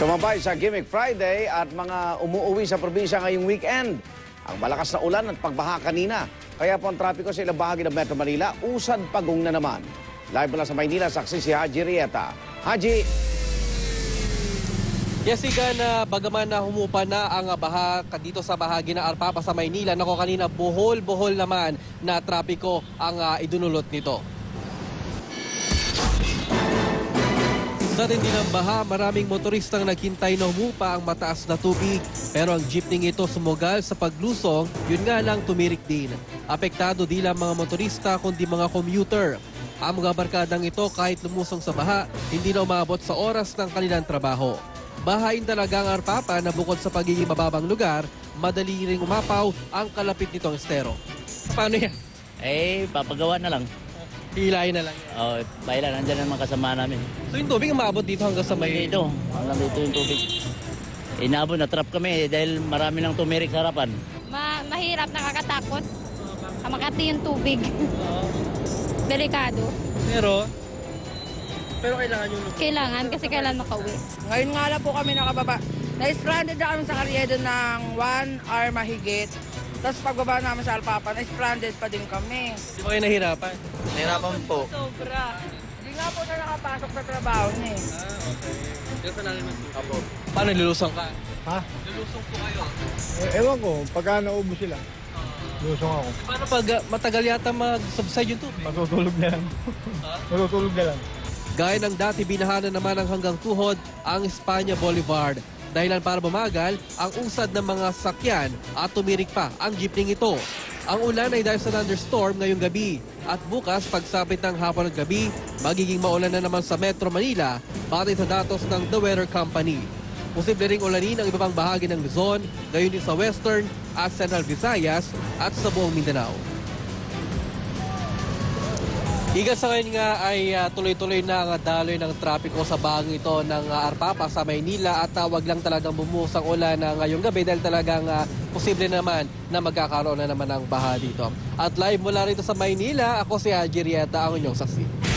Sumabay sa Gimmick Friday at mga umuuwi sa probinsya ngayong weekend. Ang malakas na ulan at pagbaha kanina. Kaya po ang trapiko sa ilang bahagi ng Metro Manila, usad pagong na naman. Live mula sa Maynila, saksi si Haji Rieta. Haji! Jessica, na bagaman na humupa na ang baha dito sa bahagi ng Arpapa sa Maynila, nako kanina buhol-buhol naman na trapiko ang idunulot nito. Sa tindi ng baha, maraming motoristang naghintay na humupa ang mataas na tubig. Pero ang jeepney ito sumugal sa paglusong, yun nga lang tumirik din. Apektado di lang mga motorista kundi mga commuter. Ang mga barkadang ito kahit lumusong sa baha, hindi na umabot sa oras ng kanilang trabaho. Bahain talaga ang Arpapa na bukod sa pagiging mababang lugar, madali ring umapaw ang kalapit nitong estero. Paano yan? Papagawa na lang. Hilahin na lang yan. Baila, nandyan ang mga kasama namin. So yung tubig umabot dito hanggang sa may... Hanggang dito yung tubig. Inabot, na-trap kami dahil marami nang tumirik sa harapan. Mahirap, nakakatakot. Makati yung tubig. Delikado. Pero kailangan yung... Kailangan, kasi kailan makauwi. Ngayon nga lang po kami nakababa. Na-stranded na kami sa Carriedo ng 1 hour mahigit. Tapos pagbaba namin sa Arpapa, na-stranded pa din kami. Di ba kayo nahirapan? Nahirapan po. Sobra. Hindi nga po na nakapasok sa trabaho niya eh. Okay. Diyan sa namin Apo. Paano lulusong ka? Ha? Lulusong po kayo. Ewan ko, pagka naubo sila. Lusong ako. Paano pag matagal yata mag-subside yung tubig? Matutulog na lang. Matutulog na lang. Gaya ng dati, binahanan naman ng hanggang tuhod ang Espanya Boulevard. Dahilan para bumagal ang usad ng mga sakyan at tumirik pa ang jeepney ito. Ang ulan ay dahil sa thunderstorm ngayong gabi. At bukas, pagsapit ng hapon at gabi, magiging maulan na naman sa Metro Manila batay sa datos ng The Weather Company. Posible ring ulanin ang iba pang bahagi ng Luzon, gayon din sa Western at Central Visayas at sa buong Mindanao. Iga sa ngayon nga ay tuloy-tuloy na ang daloy ng trapiko sa bahagi ito ng Arpapa sa Maynila at wag lang talagang bumuhos ang ulan ngayong gabi dahil talagang posible naman na magkakaroon na naman ng baha dito. At live mula rito sa Maynila, ako si Haji Rieta, ang inyong saksi.